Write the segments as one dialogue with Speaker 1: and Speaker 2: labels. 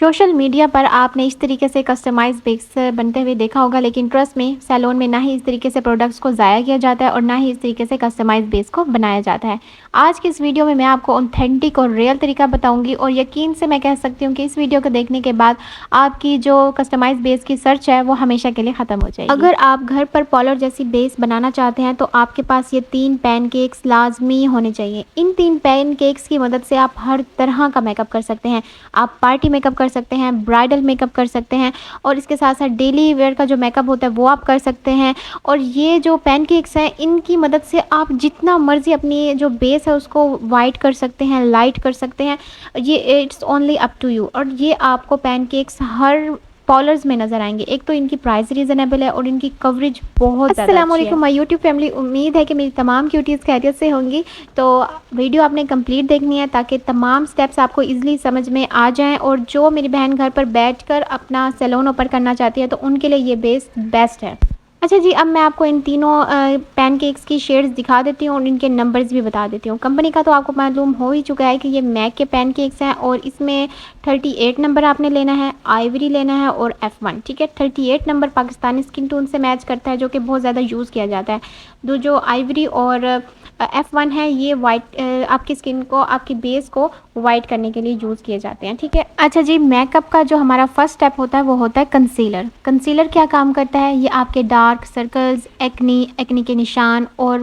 Speaker 1: Social media पर आपने इस तरीके से कस्टमाइज़ बेस बनते हुए देखा होगा, लेकिन ट्रस्ट में सैलून में ना ही इस तरीके से प्रोडक्ट्स को ज़ाया किया जाता है और ना ही इस तरीके से कस्टमाइज़ बेस को बनाया जाता है। आज की इस वीडियो में मैं आपको ऑथेंटिक और रियल तरीका बताऊंगी और यकीन से मैं कह सकती हूँ कि इस वीडियो को देखने के बाद आपकी जो कस्टमाइज़ बेस की सर्च है वो हमेशा के लिए ख़त्म हो जाएगी। अगर आप घर पर पॉलर जैसी बेस बनाना चाहते हैं तो आपके पास ये 3 पैनकेक्स लाजमी होने चाहिए। इन 3 पैनकेक्स की मदद से आप हर तरह का मेकअप कर सकते हैं। आप पार्टी मेकअप कर सकते हैं, ब्राइडल मेकअप कर सकते हैं और इसके साथ साथ डेली वेयर का जो मेकअप होता है वो आप कर सकते हैं। और ये जो पैनकेक्स हैं इनकी मदद से आप जितना मर्ज़ी अपनी जो बेस है उसको वाइट कर सकते हैं, लाइट कर सकते हैं। ये it's only up to you. और ये आपको पैनकेक्स हर पॉलर्स में नज़र आएंगे। एक तो इनकी प्राइस रीज़नेबल है और इनकी कवरेज बहुत ज़्यादा अच्छी है। अस्सलाम वालेकुम माय यूट्यूब फैमिली, उम्मीद है कि मेरी तमाम क्यूटीज़ खैरियत से होंगी। तो वीडियो आपने कंप्लीट देखनी है ताकि तमाम स्टेप्स आपको इजीली समझ में आ जाएं। और जो मेरी बहन घर पर बैठकर अपना सैलून ओपन करना चाहती है तो उनके लिए ये बेस बेस्ट है। अच्छा जी, अब मैं आपको इन तीनों पैनकेक्स की शेड्स दिखा देती हूँ और इनके नंबर्स भी बता देती हूँ। कंपनी का तो आपको मालूम हो ही चुका है कि ये मैक के पैनकेक्स हैं और इसमें 38 नंबर आपने लेना है, आइवरी लेना है और F1। ठीक है, 38 नंबर पाकिस्तानी स्किन टोन से मैच करता है जो कि बहुत ज़्यादा यूज़ किया जाता है। जो आइवरी और F1 है ये वाइट आपकी स्किन को, आपकी बेस को वाइट करने के लिए यूज़ किए जाते हैं। ठीक है। अच्छा जी, मेकअप का जो हमारा फर्स्ट स्टेप होता है वो होता है कंसीलर। कंसीलर क्या काम करता है? ये आपके डार्क सर्कल्स, एक्नी के निशान और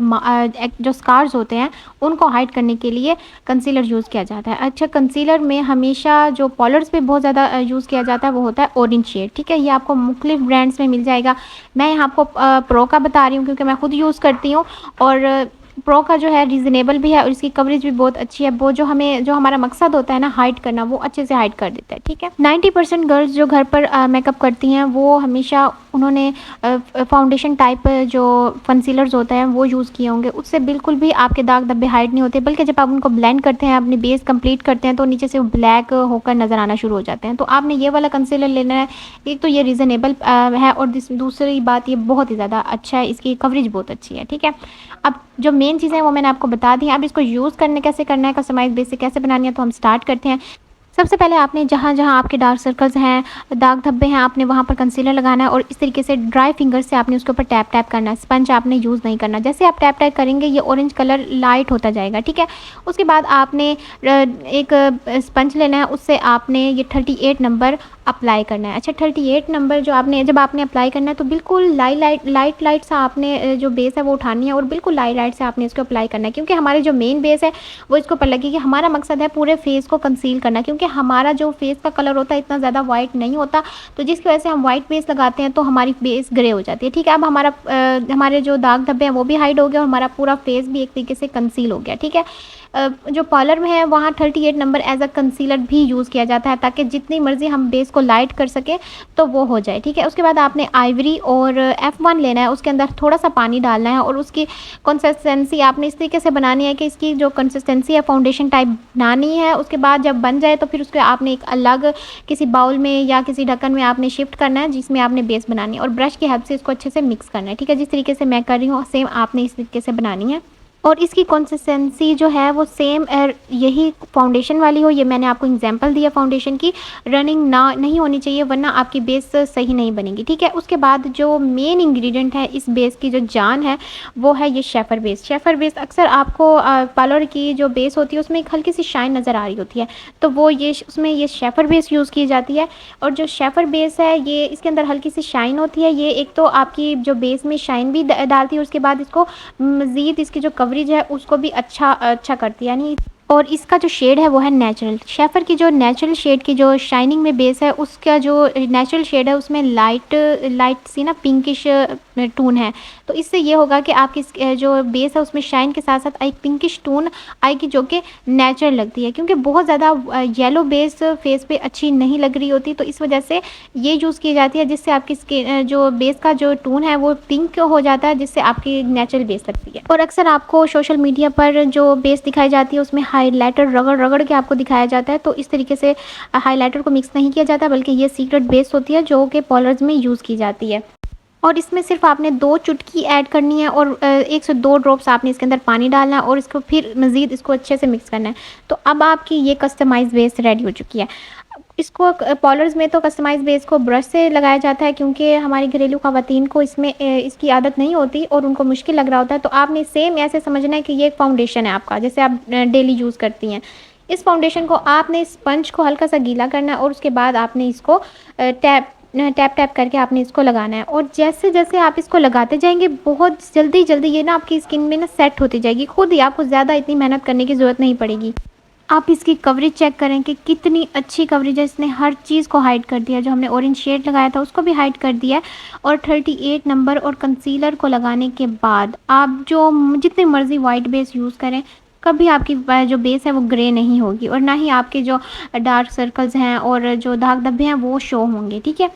Speaker 1: जो स्कार्स होते हैं उनको हाइड करने के लिए कंसीलर यूज़ किया जाता है। अच्छा, कंसीलर में हमेशा जो पॉलर्स पे बहुत ज़्यादा यूज़ किया जाता है वो होता है ऑरेंज शेड। ठीक है, ये आपको मुख्तलिफ ब्रांड्स में मिल जाएगा। मैं यहाँ आपको प्रो का बता रही हूँ क्योंकि मैं खुद यूज़ करती हूँ और प्रो का जो है रीज़नेबल भी है और इसकी कवरेज भी बहुत अच्छी है। वो जो हमारा मकसद होता है ना हाइड करना, वो अच्छे से हाइड कर देता है। ठीक है, 90% गर्ल्स जो घर पर मेकअप करती हैं वो हमेशा उन्होंने फाउंडेशन टाइप जो कंसीलर्स होते हैं वो यूज़ किए होंगे। उससे बिल्कुल भी आपके दाग धब्बे हाइड नहीं होते, बल्कि जब आप उनको ब्लेंड करते हैं, अपनी बेस कंप्लीट करते हैं तो नीचे से ब्लैक होकर नज़र आना शुरू हो जाते हैं। तो आपने ये वाला कंसीलर लेना है। एक तो ये रीज़नेबल है और दूसरी बात ये बहुत ही ज़्यादा अच्छा है, इसकी कवरेज बहुत अच्छी है। ठीक है, अब जो मेन चीज़ें हैं वो मैंने आपको बता दी हैं। अब इसको यूज़ कैसे करना है, कस्टमाइज़ बेस कैसे बनानी है, तो हम स्टार्ट करते हैं। सबसे पहले आपने जहाँ जहाँ आपके डार्क सर्कल्स हैं, दाग धब्बे हैं, आपने वहाँ पर कंसीलर लगाना है और इस तरीके से ड्राई फिंगर से आपने उसके ऊपर टैप टैप करना है। स्पंज आपने यूज़ नहीं करना। जैसे आप टैप टैप करेंगे ये ऑरेंज कलर लाइट होता जाएगा। ठीक है, उसके बाद आपने एक स्पंज लेना है, उससे आपने ये 38 नंबर अप्लाई करना है। अच्छा, 38 नंबर जब आपने अप्लाई करना है तो बिल्कुल लाइट सा आपने जो बेस है वो उठानी है और बिल्कुल लाइट से आपने इसको अप्लाई करना है, क्योंकि हमारे जो मेन बेस है वो इसको ऊपर लगेगी। हमारा मकसद है पूरे फेस को कंसील करना, क्योंकि हमारा जो फेस का कलर होता है इतना ज़्यादा वाइट नहीं होता, तो जिसकी वजह से हम वाइट बेस लगाते हैं तो हमारी बेस ग्रे हो जाती है। ठीक है, अब हमारे जो दाग धब्बे हैं वो भी हाइड हो गए और हमारा पूरा फेस भी एक तरीके से कंसील हो गया। ठीक है, जो पार्लर में है वहाँ 38 नंबर एज अ कंसीलर भी यूज़ किया जाता है ताकि जितनी मर्ज़ी हम बेस को लाइट कर सकें तो वो हो जाए। ठीक है, उसके बाद आपने आइवरी और F1 लेना है, उसके अंदर थोड़ा सा पानी डालना है और उसकी कंसिस्टेंसी आपने इस तरीके से बनानी है कि इसकी जो कंसिस्टेंसी है फाउंडेशन टाइप बनानी है। उसके बाद जब बन जाए तो फिर उसके आपने एक अलग किसी बाउल में या किसी ढक्कन में आपने शिफ्ट करना है जिसमें आपने बेस बनानी है और ब्रश की हेल्प से इसको अच्छे से मिक्स करना है। ठीक है, जिस तरीके से मैं कर रही हूँ सेम आपने इस तरीके से बनानी है और इसकी कंसिस्टेंसी जो है वो सेम यही फाउंडेशन वाली हो। ये मैंने आपको एग्जांपल दिया, फाउंडेशन की रनिंग नहीं होनी चाहिए वरना आपकी बेस सही नहीं बनेगी। ठीक है, उसके बाद जो मेन इंग्रेडिएंट है इस बेस की जो जान है वो है ये शेफर बेस। शेफर बेस अक्सर आपको पार्लर की जो बेस होती है उसमें एक हल्की सी शाइन नज़र आ रही होती है, तो वो उसमें ये शेफर बेस यूज़ की जाती है। और जो शेफर बेस है ये इसके अंदर हल्की सी शाइन होती है, ये एक तो आपकी जो बेस में शाइन भी डालती है, उसके बाद इसको मज़ीद इसकी जो कवरेज है उसको भी अच्छा करती है। यानी और इसका जो शेड है वो है नेचुरल। शेफर की जो नेचुरल शेड की जो शाइनिंग में बेस है उसका जो नेचुरल शेड है उसमें लाइट सी ना पिंकिश टोन है, तो इससे ये होगा कि आपकी जो बेस है उसमें शाइन के साथ साथ एक पिंकिश टोन आएगी जो कि नेचुरल लगती है, क्योंकि बहुत ज़्यादा येलो बेस फेस पे अच्छी नहीं लग रही होती, तो इस वजह से ये यूज़ की जाती है जिससे आपकी जो बेस का जो टोन है वो पिंक हो जाता है, जिससे आपकी नेचुरल बेस लगती है। और अक्सर आपको सोशल मीडिया पर जो बेस दिखाई जाती है उसमें हाइलाइटर रगड़ के आपको दिखाया जाता है, तो इस तरीके से हाइलाइटर को मिक्स नहीं किया जाता बल्कि ये सीक्रेट बेस होती है जो कि पार्लर्स में यूज़ की जाती है। और इसमें सिर्फ आपने 2 चुटकी ऐड करनी है और 1 से 2 ड्रॉप्स आपने इसके अंदर पानी डालना है और इसको फिर मज़ीद इसको अच्छे से मिक्स करना है। तो अब आपकी ये कस्टमाइज़ बेस रेडी हो चुकी है। इसको पॉलर्स में तो कस्टमाइज़ बेस को ब्रश से लगाया जाता है, क्योंकि हमारी घरेलू ख़वातीन को इसमें इसकी आदत नहीं होती और उनको मुश्किल लग रहा होता है। तो आपने सेम ऐसे समझना है कि ये एक फाउंडेशन है आपका, जैसे आप डेली यूज़ करती हैं। इस फाउंडेशन को आपने स्पंज को हल्का-सा गीला करना है और उसके बाद आपने इसको टैप-टैप करके आपने इसको लगाना है, और जैसे-जैसे आप इसको लगाते जाएँगे बहुत जल्दी-जल्दी ये ना आपकी स्किन में ना सेट होती जाएगी खुद ही, आपको ज़्यादा इतनी मेहनत करने की ज़रूरत नहीं पड़ेगी। आप इसकी कवरेज चेक करें कि कितनी अच्छी कवरेज है, इसने हर चीज़ को हाइड कर दिया, जो हमने ऑरेंज शेड लगाया था उसको भी हाइड कर दिया है। और 38 नंबर और कंसीलर को लगाने के बाद आप जो जितनी मर्ज़ी वाइट बेस यूज़ करें, कभी आपकी जो बेस है वो ग्रे नहीं होगी, और ना ही आपके जो डार्क सर्कल्स हैं और जो दाग धब्बे हैं वो शो होंगे, ठीक है।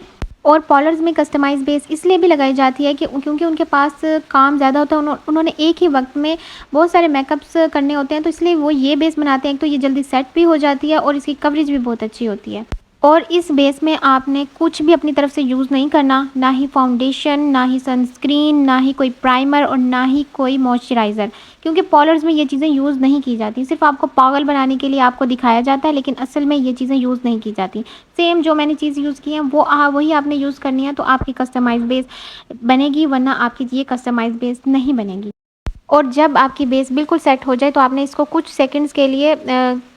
Speaker 1: और पॉलर्स में कस्टमाइज़ बेस इसलिए भी लगाई जाती है कि क्योंकि उनके पास काम ज़्यादा होता है, उन्होंने एक ही वक्त में बहुत सारे मेकअप्स करने होते हैं, तो इसलिए वो ये बेस बनाते हैं। तो ये जल्दी सेट भी हो जाती है और इसकी कवरेज भी बहुत अच्छी होती है। और इस बेस में आपने कुछ भी अपनी तरफ से यूज़ नहीं करना, ना ही फाउंडेशन, ना ही सनस्क्रीन, ना ही कोई प्राइमर और ना ही कोई मॉइस्चराइज़र, क्योंकि पॉलर्स में ये चीज़ें यूज़ नहीं की जाती। सिर्फ आपको पागल बनाने के लिए आपको दिखाया जाता है, लेकिन असल में ये चीज़ें यूज़ नहीं की जाती। सेम जो मैंने चीज़ यूज़ की है वो वही आपने यूज़ करनी है, तो आपकी कस्टमाइज़ बेस बनेगी, वरना आपकी ये कस्टमाइज़ बेस नहीं बनेगी। और जब आपकी बेस बिल्कुल सेट हो जाए तो आपने इसको कुछ सेकंड्स के लिए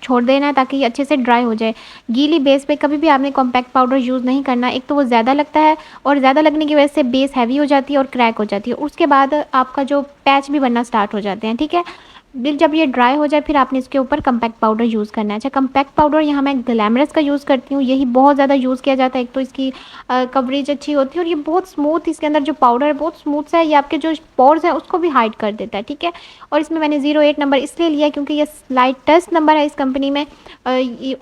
Speaker 1: छोड़ देना है, ताकि ये अच्छे से ड्राई हो जाए। गीली बेस पे कभी भी आपने कॉम्पैक्ट पाउडर यूज़ नहीं करना, एक तो वो ज़्यादा लगता है और ज़्यादा लगने की वजह से बेस हैवी हो जाती है और क्रैक हो जाती है। उसके बाद आपका जो पैच भी बनना स्टार्ट हो जाते हैं, ठीक है। जब ये ड्राई हो जाए फिर आपने इसके ऊपर कॉम्पैक्ट पाउडर यूज़ करना है। अच्छा, कॉम्पैक्ट पाउडर यहाँ मैं ग्लैमरस का यूज़ करती हूँ, यही बहुत ज़्यादा यूज़ किया जाता है। एक तो इसकी कवरेज अच्छी होती है और ये बहुत स्मूथ, इसके अंदर जो पाउडर है बहुत स्मूथ सा है, ये आपके जो पोर्स हैं उसको भी हाइड कर देता है, ठीक है। और इसमें मैंने 08 नंबर इसलिए लिया क्योंकि ये लाइटेस्ट नंबर है इस कंपनी में।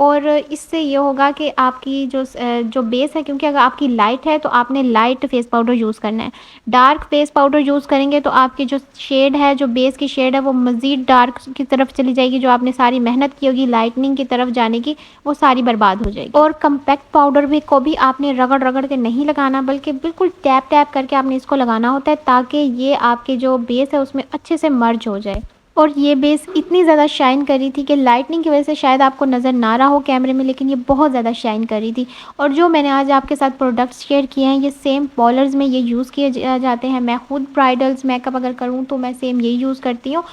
Speaker 1: और इससे ये होगा कि आपकी जो बेस है, क्योंकि अगर आपकी लाइट है तो आपने लाइट फेस पाउडर यूज़ करना है। डार्क फेस पाउडर यूज़ करेंगे तो आपकी जो शेड है, जो बेस की शेड है, वो मज़ीद डार्क की तरफ चली जाएगी। जो आपने सारी मेहनत की होगी लाइटनिंग की तरफ जाने की, वो सारी बर्बाद हो जाएगी। और कॉम्पैक्ट पाउडर भी को भी आपने रगड़ रगड़ के नहीं लगाना, बल्कि बिल्कुल टैप टैप करके आपने इसको लगाना होता है, ताकि ये आपके जो बेस है उसमें अच्छे से मर्ज हो जाए। और ये बेस इतनी ज़्यादा शाइन कर रही थी कि लाइटनिंग की वजह से शायद आपको नज़र ना रहा हो कैमरे में, लेकिन ये बहुत ज़्यादा शाइन कर रही थी। और जो मैंने आज आपके साथ प्रोडक्ट्स शेयर किए हैं, ये सेम पॉलर्स में ये यूज़ किए जाते हैं। मैं खुद ब्राइडल्स मेकअप अगर करूँ तो मैं सेम यही यूज़ करती हूँ।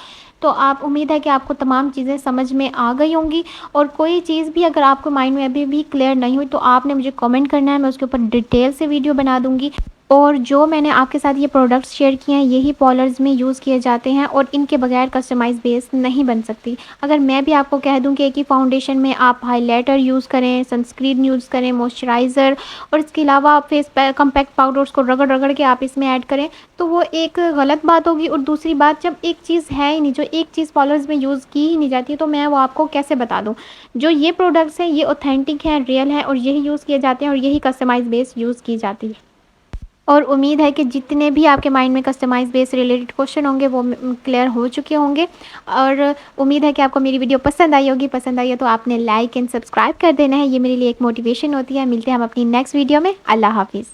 Speaker 1: तो आप उम्मीद है कि आपको तमाम चीज़ें समझ में आ गई होंगी। और कोई चीज़ भी अगर आपको माइंड में अभी भी क्लियर नहीं हुई तो आपने मुझे कमेंट करना है, मैं उसके ऊपर डिटेल से वीडियो बना दूँगी। और जो मैंने आपके साथ ये प्रोडक्ट्स शेयर किए हैं, यही पॉलर्स में यूज़ किए जाते हैं और इनके बगैर कस्टमाइज़ बेस नहीं बन सकती। अगर मैं भी आपको कह दूं कि एक ही फाउंडेशन में आप हाइलाइटर यूज़ करें, सनस्क्रीन यूज़ करें, मॉइस्चराइज़र और इसके अलावा आप फेस कॉम्पैक्ट पाउडर्स को रगड़ रगड़ के आप इसमें ऐड करें, तो वो एक गलत बात होगी। और दूसरी बात, जब एक चीज़ है ही नहीं, जो एक चीज़ पॉलर्स में यूज़ की ही नहीं जाती, तो मैं वो आपको कैसे बता दूँ। जो ये प्रोडक्ट्स हैं ये ऑथेंटिक हैं, रियल हैं और यही यूज़ किए जाते हैं और यही कस्टमाइज़ बेस यूज़ की जाती है। और उम्मीद है कि जितने भी आपके माइंड में कस्टमाइज़ बेस रिलेटेड क्वेश्चन होंगे वो क्लियर हो चुके होंगे। और उम्मीद है कि आपको मेरी वीडियो पसंद आई होगी। पसंद आई है तो आपने लाइक एंड सब्सक्राइब कर देना है, ये मेरे लिए एक मोटिवेशन होती है। मिलते हैं हम अपनी नेक्स्ट वीडियो में। अल्लाह हाफ़िज़।